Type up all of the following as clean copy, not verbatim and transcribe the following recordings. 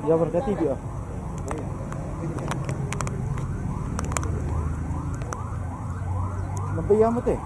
Ya berkati dia. Lebih amat eh.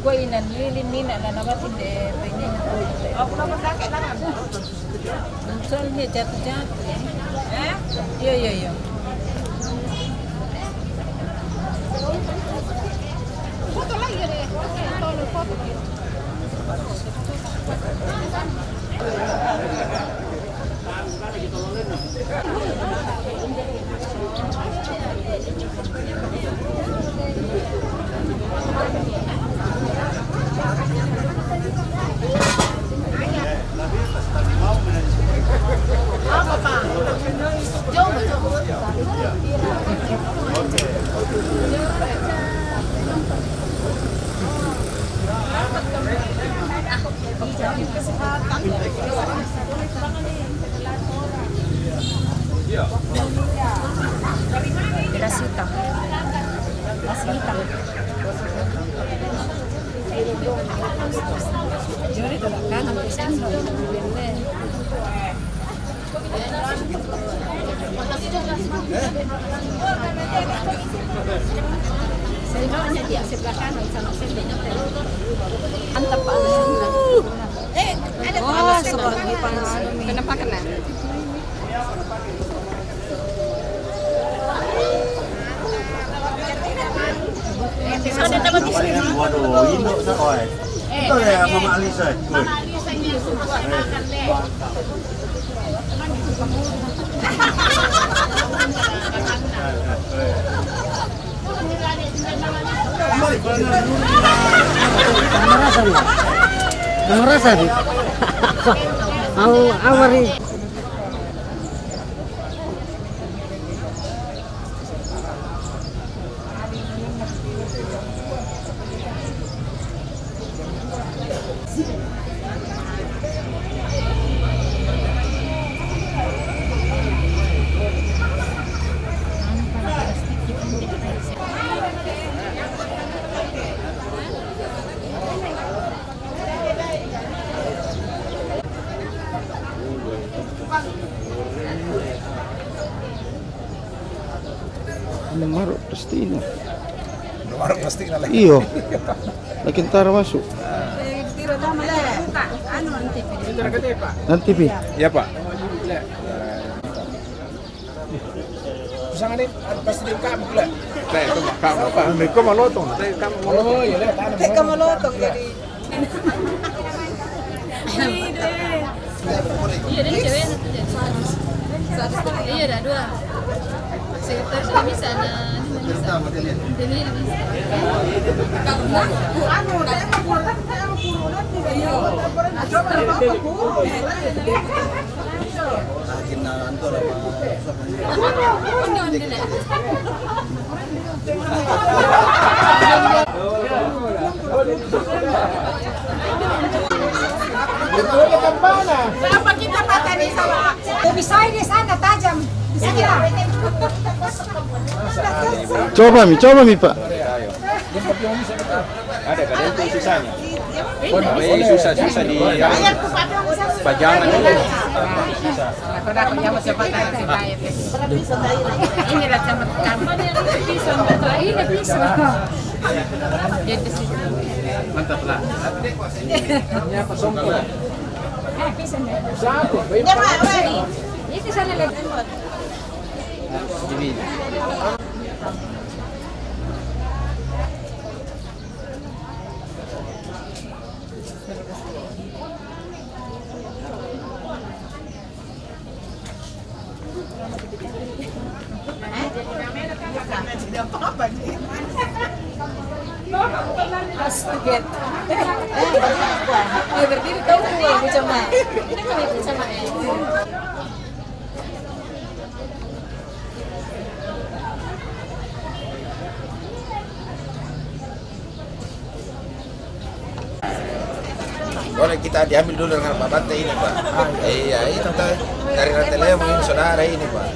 Kuinan lilin na nabatin de pwede na to. Ako naman dake na nga. Soalnya jatuh-jatuh ya. Iya iya iya. Foto lagi deh. Foto. Apa Pak? Jauh betul. Beras hitam. Nasi hitam. Juri tu kan nama isan lo. Saya dia sebelah kanan sama saya antap panas. Ada Wah, seperti panas. Kenapa kena? Ada tempat di sini. Waduh, induk sekoy. Itu ya Mama Alisa. Mama Alisa ini semua makan deh. Merasa nih. Awari. Marok pasti ini. Marok pasti lagi. Iyo. Lagi ntar masuk. Nanti pi. Ya Pak. Jangan pasti di kamu pula. Nah, itu kamu apa? Mereka mau lotong. Saya kamu mau lotong. Oh, iya lah. Kayak mau lotong jadi. Iya, dan cewek satu jadi. Iya, ada dua. Sekitar sudah bisa ada. Jadi Kenapa kita patah di sawah? Bisa di sana tajam. Bisa ya. Coba mi Pak. Ada kan itu sisanya. May susah-susah di pajangan ini. Ini rasa makan. Ini bisa. Mantap lah. Bisa na. Satu. Itu sana lang. Ini. Astuget. Oh, berdiri tahu nih, macam mana? Ini kami macam mana? Boleh kita diambil dulu dengan Pak Bante ini Pak. Iya itu tuh dari rantai lemon ini saudara ini Pak.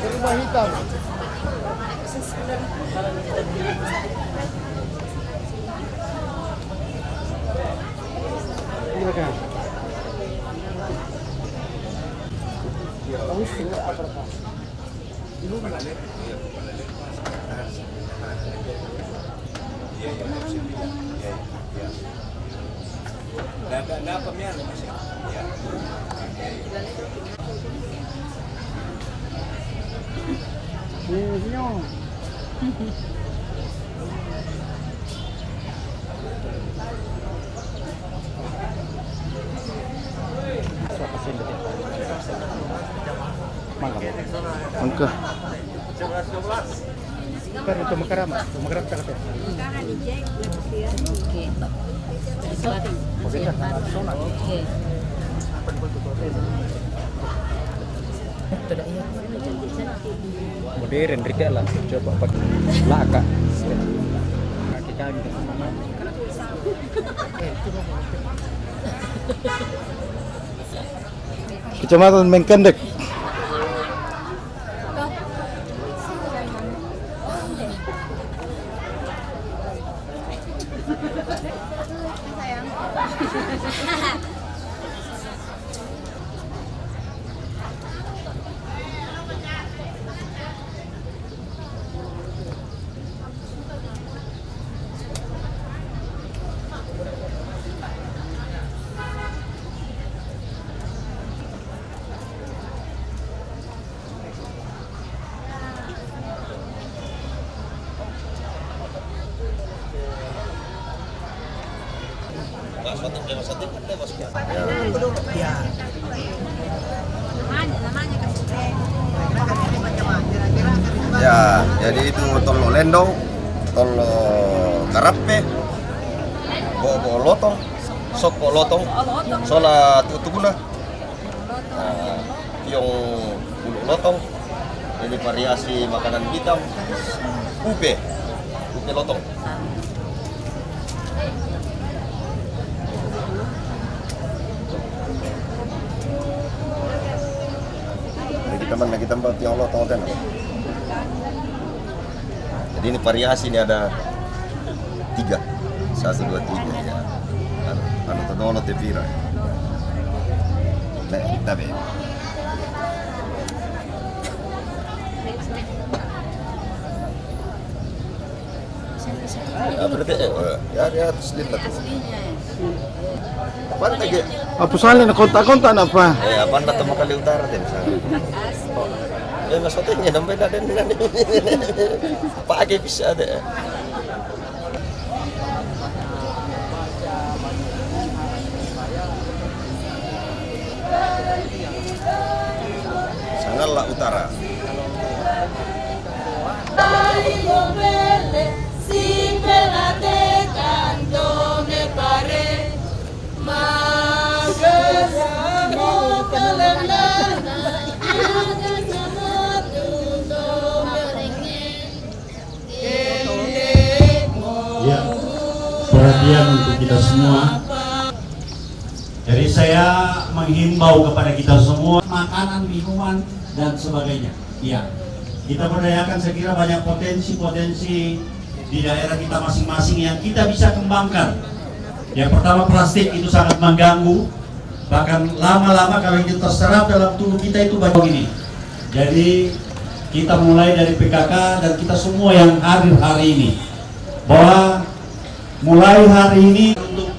Berubah hitam. Iya kan? Mangga. Kan itu makaram cakap ya. Oke. Modern retail lah. Coba pakai laka. Kaki kaki. Kecamatan Mengkendek. Ya, jadi itu tolo lendong, tolo karape, bobo lotong, soko lotong, sola tutuguna, tiong bulu lotong, ini variasi makanan hitam, upe lotong. Kita tambah tiong lotong dan. Jadi ini variasi ini ada 3, 1, 2, 3 ya. Ano todolo te pira. Tabe. Ya berarti ya sedikit lah. Apaan tadi? Apa soalnya na kontak-kontak apa? Apaan na Tumakali Utara din misalnya. Maksudnya nampai na din na. Pakai bisa ada. Sangallah Utara. Ya, perhatian untuk kita semua. Jadi saya menghimbau kepada kita semua makanan, minuman dan sebagainya. Ya, kita berdayakan, saya kira banyak potensi-potensi di daerah kita masing-masing yang kita bisa kembangkan. Yang pertama, plastik itu sangat mengganggu, bahkan lama-lama kalau itu terserap dalam tubuh kita itu banyak ini. Jadi kita mulai dari PKK dan kita semua yang hadir hari ini, bahwa mulai hari ini untuk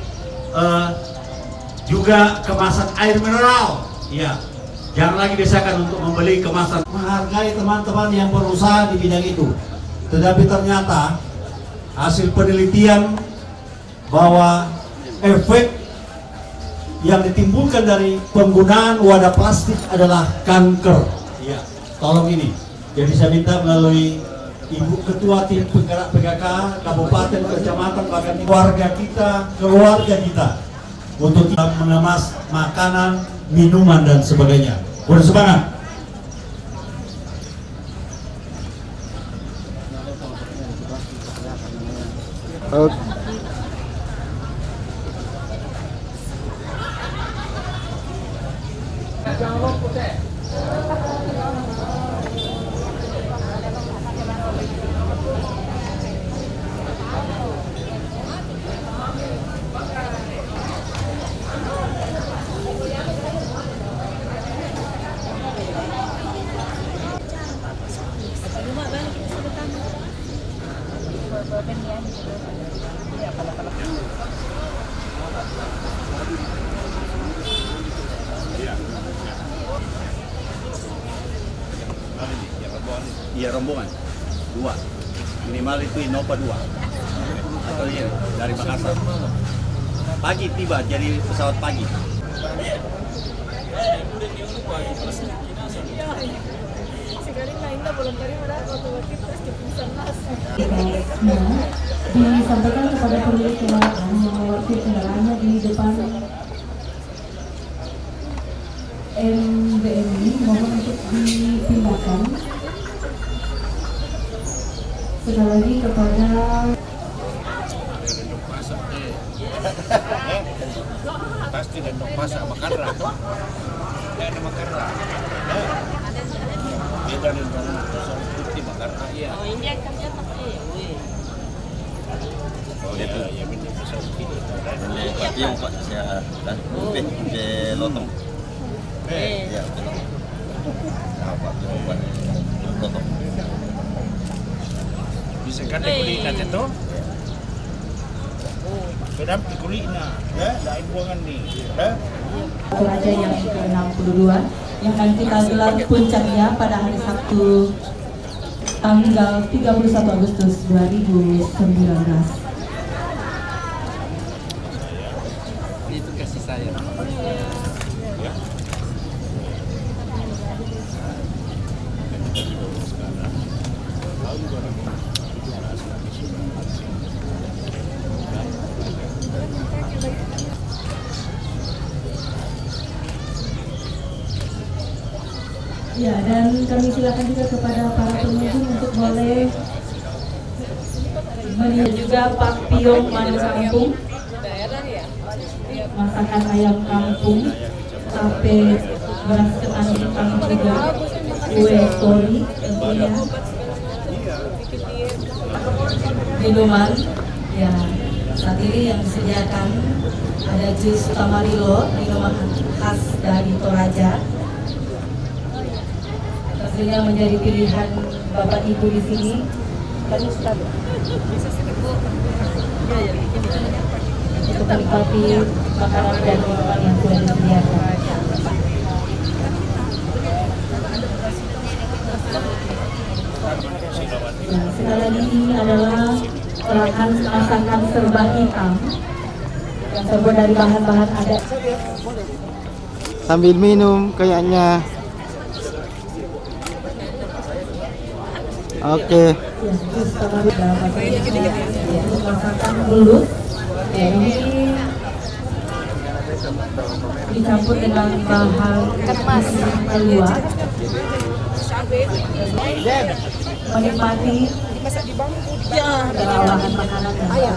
juga kemasan air mineral, ya, jangan lagi biasakan untuk membeli kemasan. Menghargai teman-teman yang berusaha di bidang itu, tetapi ternyata hasil penelitian bahwa efek yang ditimbulkan dari penggunaan wadah plastik adalah kanker. Ya, tolong ini. Jadi saya minta melalui Ibu Ketua Tim Penggerak PKK, Kabupaten, Kecamatan, bahkan keluarga kita, untuk kita mengemas makanan, minuman dan sebagainya. Bersemangat. Iya, rombongan 2 minimal itu Innova 2 atau iya dari Makassar pagi tiba, jadi pesawat pagi. Disampaikan kepada pemilik kendaraan yang mewarisi kendaraannya di depan MBMI mohon untuk dipindahkan. Sekali lagi kepada Pasti dan masak makarra toh. Ada makarra. Dia dari putih makarra ya. Oh, ini akan cetak Oh ya, ya benar besar begini. Yang Pak, saya kan be lotong. Ya, betul. Apa buat lotong. Bisa kan kulina itu? Bedam kulina, ya, lain buangan nih, ya. Toraja yang ke-62 yang akan kita gelar puncaknya pada hari Sabtu tanggal 31 Agustus 2019. Itu kasih saya. Ya, dan kami silakan juga kepada para pengunjung untuk boleh melihat juga Pak Piong Manis Kampung, masakan ayam kampung, tape beras ketan hitam juga, kue tori tentunya, minuman. Ya, saat ini yang disediakan ada jus tamarilo, minuman khas dari Toraja. Pastinya menjadi pilihan Bapak Ibu di sini. Untuk menikmati makanan dan minuman yang sudah disediakan. Nah, sekali lagi ini adalah olahan masakan serba hitam yang terbuat dari bahan-bahan adat. Sambil minum kayaknya. Oke. Ya, terus masakan belut. Ya, ini dicampur dengan bahan keluar. Menikmati olahan makanan yang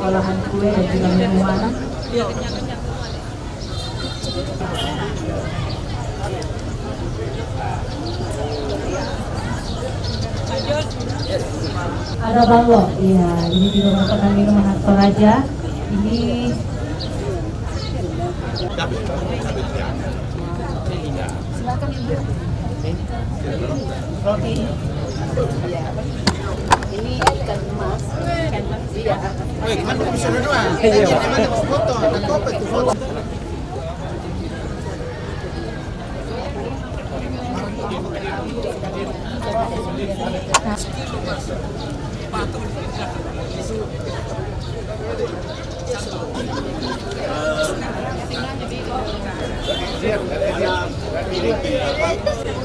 olahan kue dan juga minuman. Ada balok, iya. Ini juga merupakan minuman khas Toraja. Ini Ini ikan emas. Iya.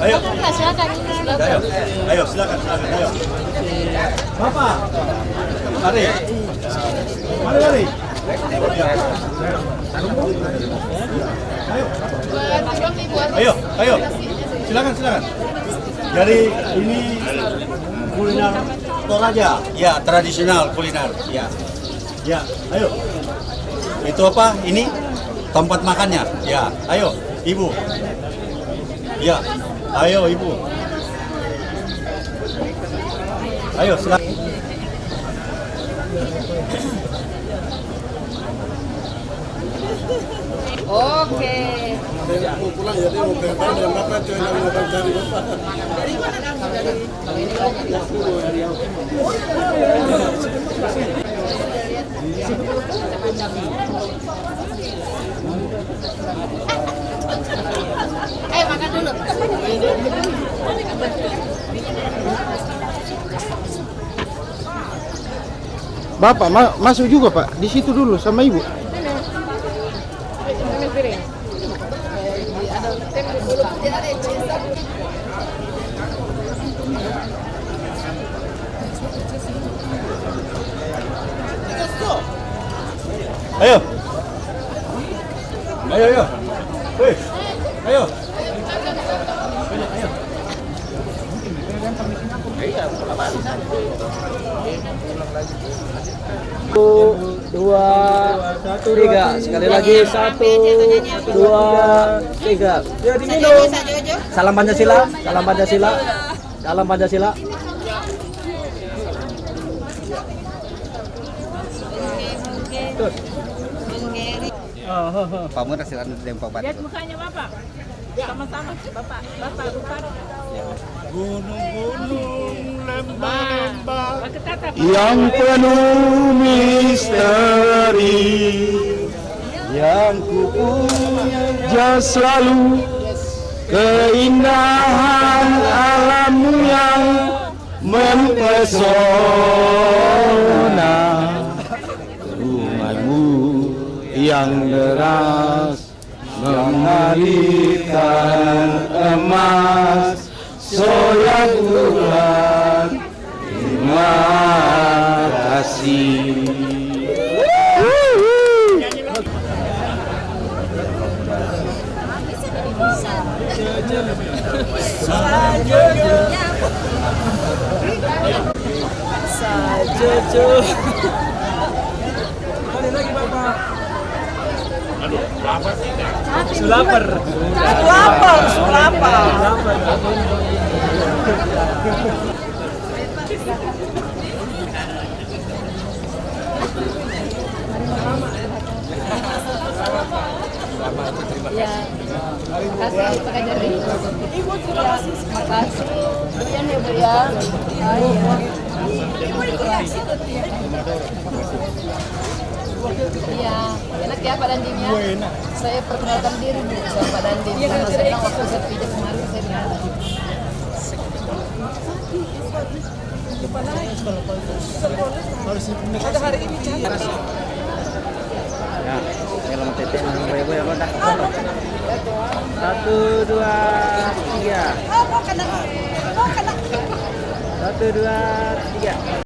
Ayo, Silakan. ayo, silakan, ayo. Bapak, mari. Mari. Ayo. Silakan. Jadi ini kuliner Toraja, ya tradisional kuliner, ya. Ya, ayo. Itu apa? Ini tempat makannya, ya. Ayo, ibu. Ya, ayo ibu. Ayo, silakan. Oke. Ayo makan dulu. Bapak masuk juga Pak, di situ dulu sama Ibu. Ayo. Wih. Ayo. Dua, tiga. Sekali lagi 1, 2, 3. Ya diminum. Salam Pancasila. Pamer silakan tempo Pak. Lihat mukanya Bapak. Sama-sama Bapak Bupati. Gunung-gunung, lembah-lembah Yang penuh misteri, yang ku puja selalu keindahan alammu yang mempesona, rumahmu yang deras mengalirkan emas, solat bulan terima kasih. Lapar. Ya. Kasih pakai jari. Ibu terima kasih. Makasih. Iya ya Bu ya. Iya, enak ya Pak Dandim ya. Saya perkenalkan diri Bu sama Pak Dandim. Karena saya bilang waktu saya pijat kemarin saya bilang. Ada hari ini cantik. Ya, kalau tete nang boy apa dah? 1, 2, 3. 1, 2, 3.